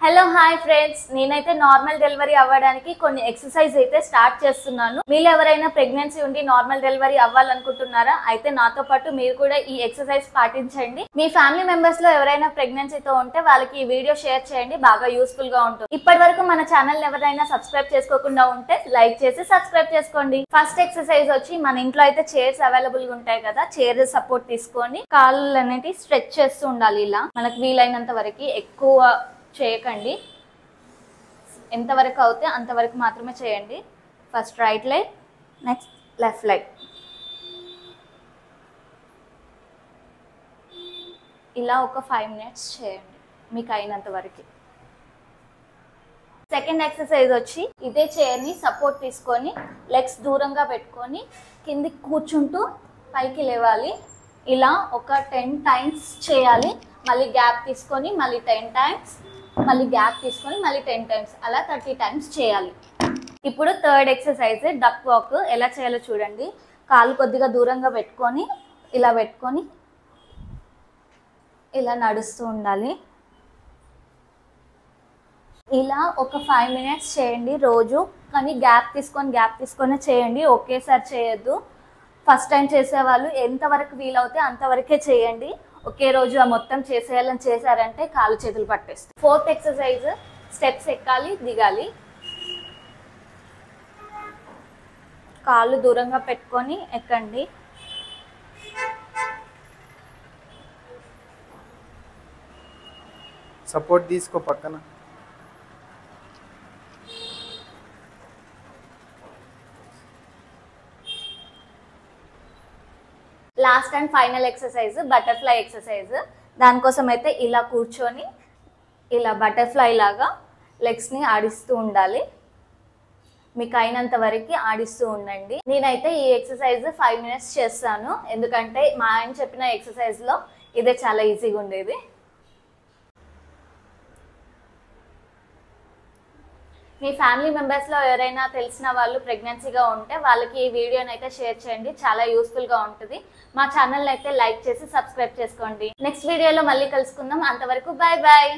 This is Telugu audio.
హలో హాయ్ ఫ్రెండ్స్, నేనైతే నార్మల్ డెలివరీ అవ్వడానికి కొన్ని ఎక్సర్సైజ్ అయితే స్టార్ట్ చేస్తున్నాను. మీరు ఎవరైనా ప్రెగ్నెన్సీ ఉండి నార్మల్ డెలివరీ అవ్వాలనుకుంటున్నారా? అయితే నాతో పాటు మీరు కూడా ఈ ఎక్సర్సైజ్ పాటించండి. మీ ఫ్యామిలీ మెంబర్స్ లో ఎవరైనా ప్రెగ్నెన్సీతో ఉంటే వాళ్ళకి ఈ వీడియో షేర్ చేయండి, బాగా యూస్ఫుల్ గా ఉంటుంది. ఇప్పటి వరకు మన ఛానల్ ఎవరైనా సబ్స్క్రైబ్ చేసుకోకుండా ఉంటే లైక్ చేసి సబ్స్క్రైబ్ చేసుకోండి. ఫస్ట్ ఎక్సర్సైజ్ వచ్చి మన ఇంట్లో అయితే చైర్స్ అవైలబుల్ గా ఉంటాయి కదా, చైర్ సపోర్ట్ తీసుకొని కాళ్ళు అనేవి స్ట్రెచ్ చేస్తూ ఉండాలి. ఇలా మనకు వీలైనంత వరకు ఎక్కువ చేయకండి, ఎంతవరకు అవుతే అంతవరకు మాత్రమే చేయండి. First right leg, next left leg. ఇలా ఒక 5 మినిట్స్ చేయండి మీకు అయినంత వరకు. సెకండ్ ఎక్సర్సైజ్ వచ్చి ఇదే చైర్ని సపోర్ట్ తీసుకొని లెగ్స్ దూరంగా పెట్టుకొని కిందికి కూర్చుంటూ పైకి లేవాలి. ఇలా ఒక 10 టైమ్స్ చేయాలి. మళ్ళీ గ్యాప్ తీసుకొని మళ్ళీ 10 టైమ్స్, మళ్ళీ గ్యాప్ తీసుకొని మళ్ళీ 10 టైమ్స్, అలా 30 టైమ్స్ చేయాలి. ఇప్పుడు థర్డ్ ఎక్సర్సైజ్ డక్ వాక్. ఎలా చేయాలో చూడండి. కాళ్ళు కొద్దిగా దూరంగా పెట్టుకొని ఇలా పెట్టుకొని ఇలా నడుస్తూ ఉండాలి. ఇలా ఒక 5 మినిట్స్ చేయండి రోజు, కానీ గ్యాప్ తీసుకొని చేయండి, ఒకేసారి చేయొద్దు. ఫస్ట్ టైం చేసేవాళ్ళు ఎంతవరకు వీలవుతే అంతవరకే చేయండి. ఒకే రోజు మొత్తం చేసేయాలని చేశారంటే కాళ్ళు చేతులు పట్టేస్తాయి. ఫోర్త్ ఎక్సర్సైజ్ స్టెప్స్ ఎక్కాలి దిగాలి. కాళ్ళు దూరంగా పెట్టుకొని ఎక్కండి. సపోర్ట్ తీసుకో పక్కన. Last and final exercise butterfly exercise. దానికోసం అయితే ఇలా కూర్చొని ఇలా బటర్ఫ్లై లాగా లెగ్స్ని ఆడిస్తూ ఉండాలి. మీకు అయినంత వరకు ఆడిస్తూ ఉండండి. నేనైతే ఈ ఎక్సర్సైజ్ 5 మినిట్స్ చేస్తాను, ఎందుకంటే మా ఆయన చెప్పిన ఎక్సర్సైజ్లో ఇదే చాలా ఈజీగా ఉండేది. మీ ఫ్యామిలీ మెంబర్స్లో ఎవరైనా తెలిసిన వాళ్ళు ప్రెగ్నెన్సీగా ఉంటే వాళ్ళకి ఈ వీడియోని అయితే షేర్ చేయండి, చాలా యూస్ఫుల్గా ఉంటుంది. మా ఛానల్ని అయితే లైక్ చేసి సబ్స్క్రైబ్ చేసుకోండి. నెక్స్ట్ వీడియోలో మళ్ళీ కలుసుకుందాం. అంతవరకు బాయ్ బాయ్.